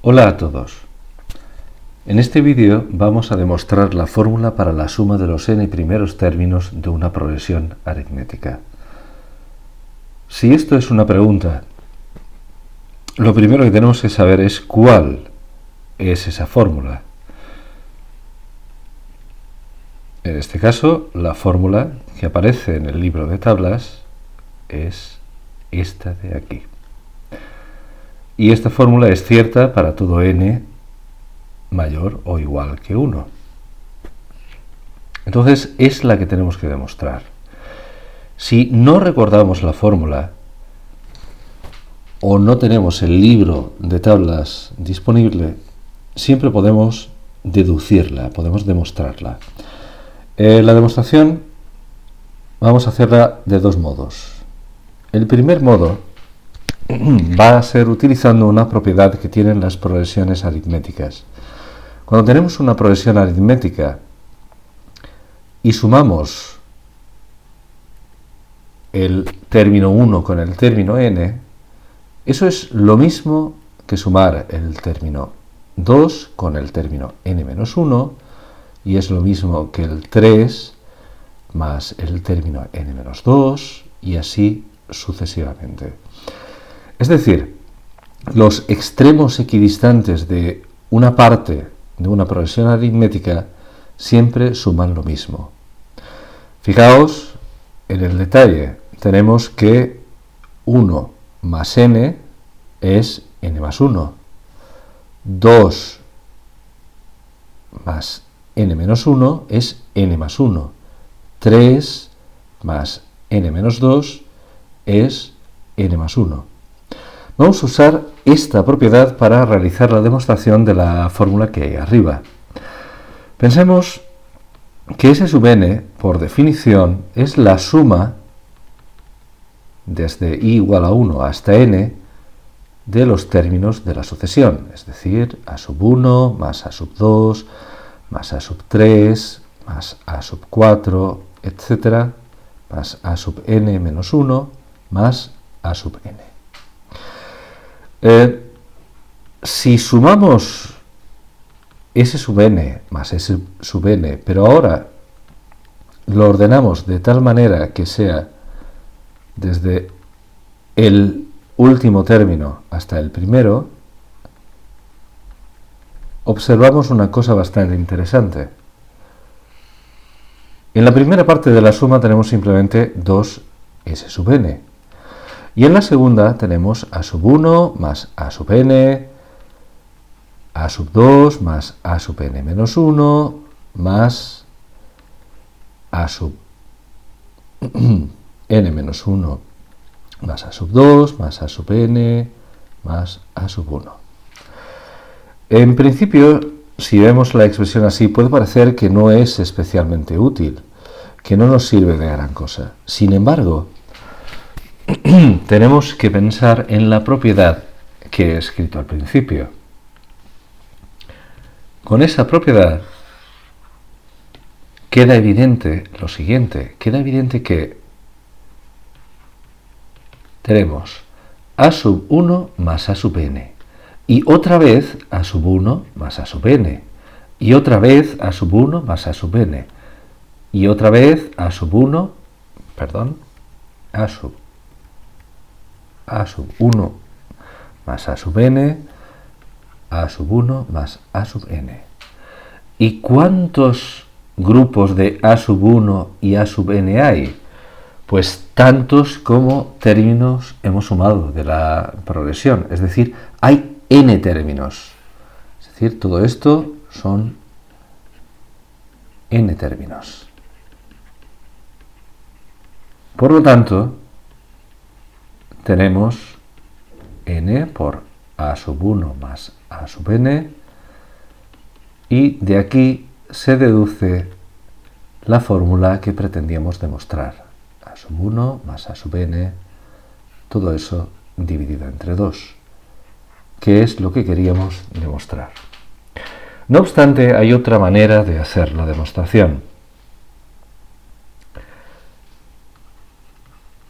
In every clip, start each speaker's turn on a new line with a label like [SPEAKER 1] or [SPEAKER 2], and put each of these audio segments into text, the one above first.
[SPEAKER 1] Hola a todos. En este vídeo vamos a demostrar la fórmula para la suma de los n primeros términos de una progresión aritmética. Si esto es una pregunta, lo primero que tenemos que saber es cuál es esa fórmula. En este caso, la fórmula que aparece en el libro de tablas es esta de aquí. Y esta fórmula es cierta para todo n mayor o igual que 1. Entonces es la que tenemos que demostrar. Si no recordamos la fórmula o no tenemos el libro de tablas disponible, siempre podemos deducirla, podemos demostrarla. La demostración vamos a hacerla de dos modos. El primer modo va a ser utilizando una propiedad que tienen las progresiones aritméticas. Cuando tenemos una progresión aritmética y sumamos el término 1 con el término n, eso es lo mismo que sumar el término 2 con el término n-1 y es lo mismo que el 3 más el término n-2 y así sucesivamente. Es decir, los extremos equidistantes de una parte de una progresión aritmética siempre suman lo mismo. Fijaos en el detalle, tenemos que 1 más n es n más 1, 2 más n menos 1 es n más 1, 3 más n menos 2 es n más 1. Vamos a usar esta propiedad para realizar la demostración de la fórmula que hay arriba. Pensemos que S sub n, por definición, es la suma desde i igual a 1 hasta n de los términos de la sucesión, es decir, a sub 1 más a sub 2 más a sub 3 más a sub 4, etc., más a sub n menos 1 más a sub n. Si sumamos S sub n más S sub n, pero ahora lo ordenamos de tal manera que sea desde el último término hasta el primero, observamos una cosa bastante interesante. En la primera parte de la suma tenemos simplemente 2S sub n. Y en la segunda tenemos a sub 1 más a sub n, a sub 2 más a sub n menos 1 más a sub n menos 1 más a sub 2 más a sub n más a sub 1. En principio, si vemos la expresión así, puede parecer que no es especialmente útil, que no nos sirve de gran cosa. Sin embargo, tenemos que pensar en la propiedad que he escrito al principio. Con esa propiedad queda evidente lo siguiente, queda evidente que tenemos a sub 1 más a sub n, y otra vez a sub 1 más a sub n, y otra vez a sub 1 más a sub n, y otra vez a sub 1, a sub 1 más a sub n, a sub 1 más a sub n. ¿Y cuántos grupos de a sub 1 y a sub n hay? Pues tantos como términos hemos sumado de la progresión, es decir, hay n términos. Es decir, todo esto son n términos. Por lo tanto, tenemos n por a sub 1 más a sub n, y de aquí se deduce la fórmula que pretendíamos demostrar. A sub 1 más a sub n, todo eso dividido entre 2, que es lo que queríamos demostrar. No obstante, hay otra manera de hacer la demostración.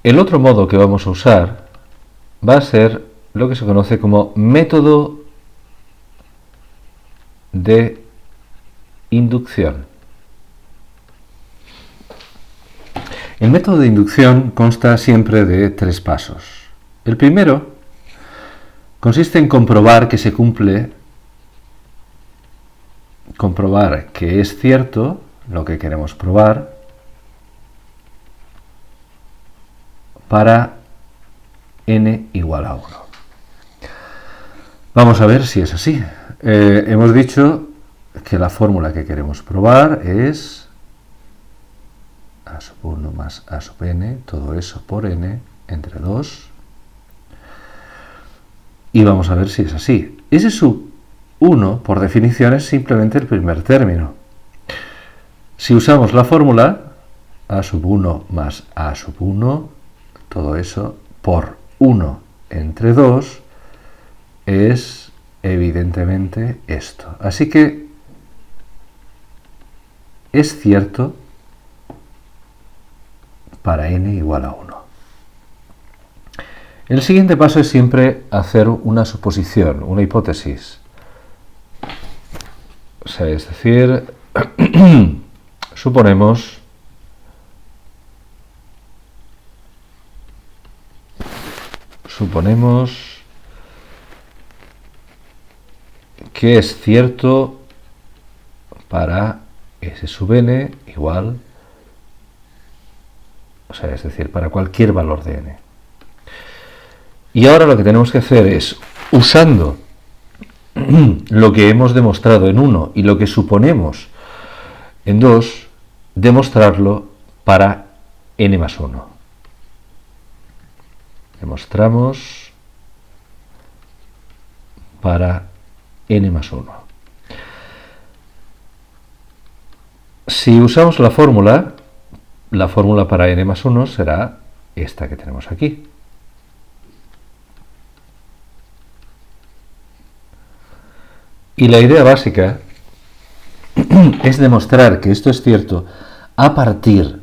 [SPEAKER 1] El otro modo que vamos a usar va a ser lo que se conoce como método de inducción. El método de inducción consta siempre de 3 pasos. El primero consiste en comprobar que se cumple, comprobar que es cierto lo que queremos probar para n igual a 1. Vamos a ver si es así. Hemos dicho que la fórmula que queremos probar es a sub 1 más a sub n, todo eso por n, entre 2. Y vamos a ver si es así. Ese sub 1, por definición, es simplemente el primer término. Si usamos la fórmula a sub 1 más a sub 1, todo eso por 1 entre 2, es evidentemente esto. Así que es cierto para n igual a 1. El siguiente paso es siempre hacer una suposición, una hipótesis. O sea, es decir, suponemos que es cierto para s sub n igual, o sea, es decir, para cualquier valor de n. Y ahora lo que tenemos que hacer es, usando lo que hemos demostrado en 1 y lo que suponemos en 2, demostrarlo para n más 1. Demostramos para n más 1. Si usamos la fórmula para n más 1 será esta que tenemos aquí. Y la idea básica es demostrar que esto es cierto a partir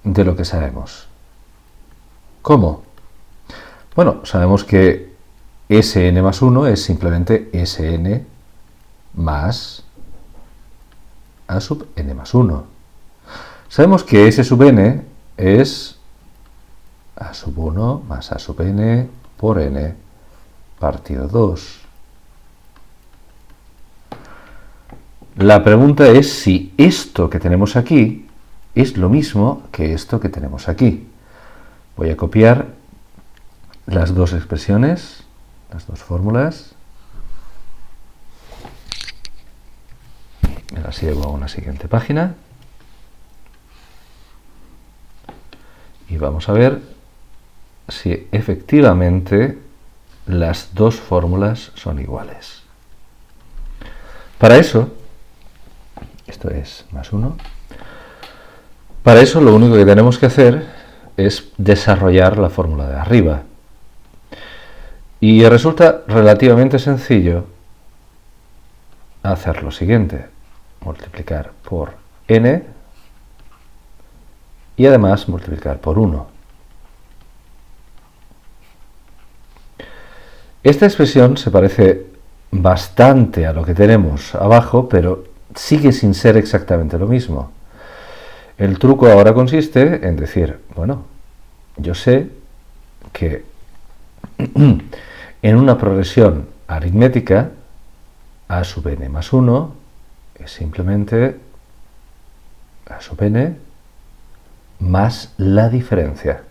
[SPEAKER 1] de lo que sabemos. ¿Cómo? Bueno, sabemos que Sn más 1 es simplemente Sn más a sub n más 1. Sabemos que S sub n es a sub 1 más a sub n por n partido 2. La pregunta es si esto que tenemos aquí es lo mismo que esto que tenemos aquí. Voy a copiar las dos expresiones, las dos fórmulas. Me las llevo a una siguiente página. Y vamos a ver si efectivamente las dos fórmulas son iguales. Para eso, esto es más 1, para eso lo único que tenemos que hacer es desarrollar la fórmula de arriba. Y resulta relativamente sencillo hacer lo siguiente: multiplicar por n y además multiplicar por 1. Esta expresión se parece bastante a lo que tenemos abajo, pero sigue sin ser exactamente lo mismo. El truco ahora consiste en decir, bueno, yo sé que en una progresión aritmética a sub n más 1 es simplemente a sub n más la diferencia.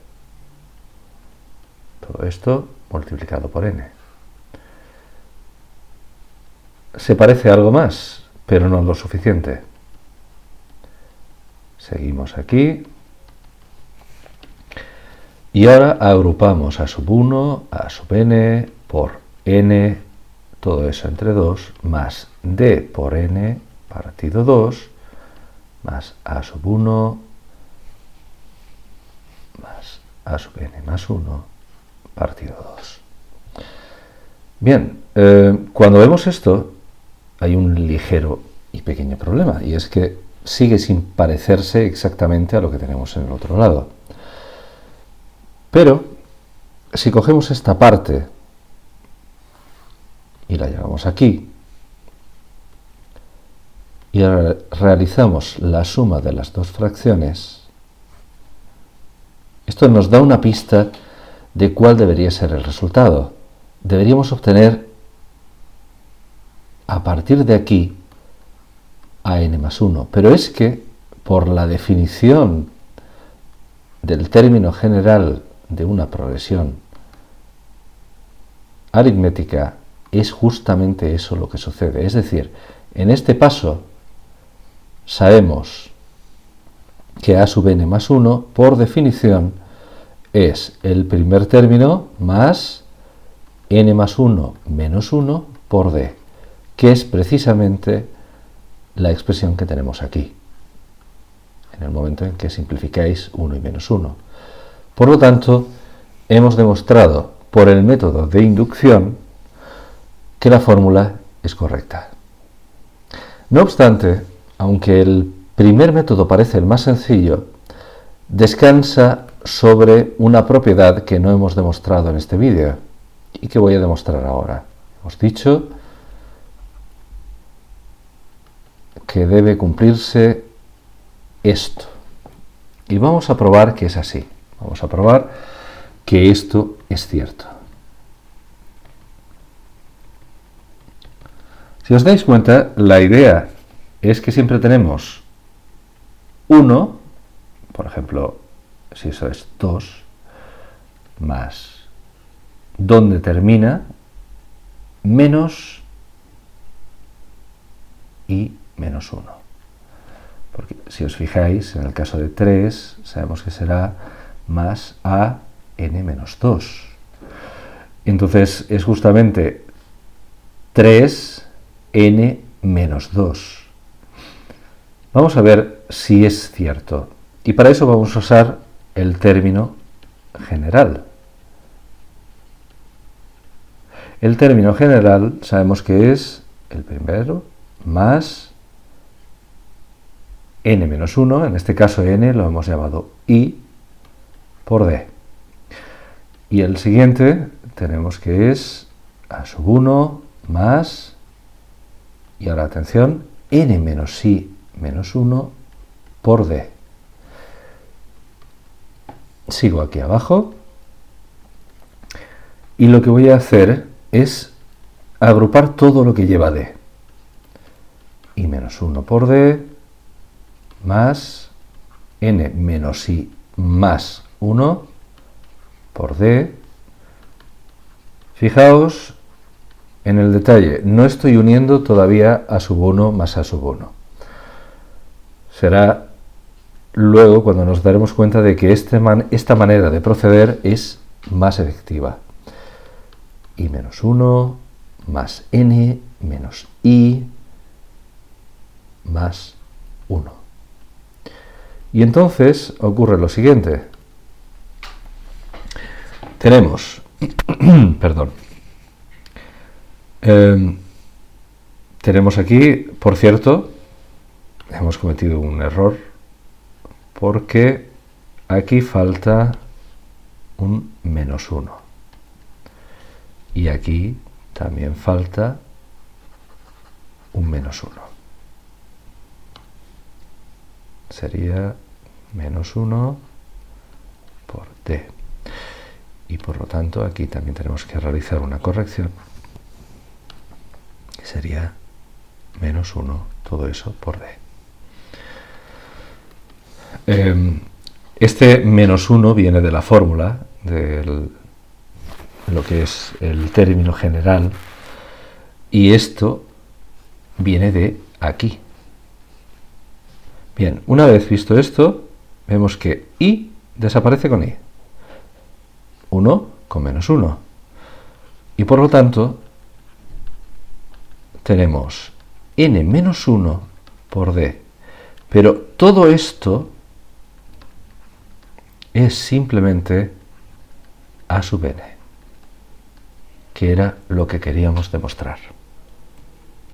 [SPEAKER 1] Todo esto multiplicado por n. Se parece a algo más, pero no lo suficiente. Seguimos aquí. Y ahora agrupamos a sub 1, a sub n por n, todo eso entre 2, más d por n partido 2, más a sub 1, más a sub n más 1 partido 2. Bien, cuando vemos esto, hay un ligero y pequeño problema, y es que sigue sin parecerse exactamente a lo que tenemos en el otro lado. Pero, si cogemos esta parte y la llevamos aquí, y ahora realizamos la suma de las dos fracciones, esto nos da una pista de cuál debería ser el resultado. Deberíamos obtener a partir de aquí a n más 1, pero es que por la definición del término general de una progresión aritmética es justamente eso lo que sucede. Es decir, en este paso sabemos que a sub n más 1, por definición, es el primer término más n más 1 menos 1 por d, que es precisamente la expresión que tenemos aquí, en el momento en que simplificáis 1 y menos 1. Por lo tanto, hemos demostrado por el método de inducción que la fórmula es correcta. No obstante, aunque el primer método parece el más sencillo, descansa sobre una propiedad que no hemos demostrado en este vídeo y que voy a demostrar ahora. Hemos dicho que debe cumplirse esto. Y vamos a probar que es así. Vamos a probar que esto es cierto. Si os dais cuenta, la idea es que siempre tenemos 1, por ejemplo, si eso es 2, más donde termina, menos y menos 1. Porque si os fijáis, en el caso de 3, sabemos que será más a n menos 2. Entonces es justamente 3n menos 2. Vamos a ver si es cierto. Y para eso vamos a usar el término general. El término general sabemos que es el primero más n menos 1, en este caso n lo hemos llamado i por d. Y el siguiente tenemos que es a sub 1 más, y ahora atención, n menos i menos 1 por d. Sigo aquí abajo y lo que voy a hacer es agrupar todo lo que lleva d. I menos 1 por d más n menos i más 1 por d. Fijaos en el detalle, no estoy uniendo todavía a sub 1 más a sub 1. Será luego cuando nos daremos cuenta de que esta manera de proceder es más efectiva. I menos 1 más n menos i más 1. Y entonces ocurre lo siguiente. Tenemos, perdón, tenemos aquí, por cierto, hemos cometido un error porque aquí falta un menos 1 y aquí también falta un menos 1. Sería menos 1 por d. Y por lo tanto aquí también tenemos que realizar una corrección, que sería menos 1, todo eso por d. Este menos 1 viene de la fórmula de lo que es el término general, y esto viene de aquí. Bien, una vez visto esto, vemos que i desaparece con i. 1 con menos 1. Y por lo tanto, tenemos n menos 1 por d. Pero todo esto es simplemente a sub n, que era lo que queríamos demostrar.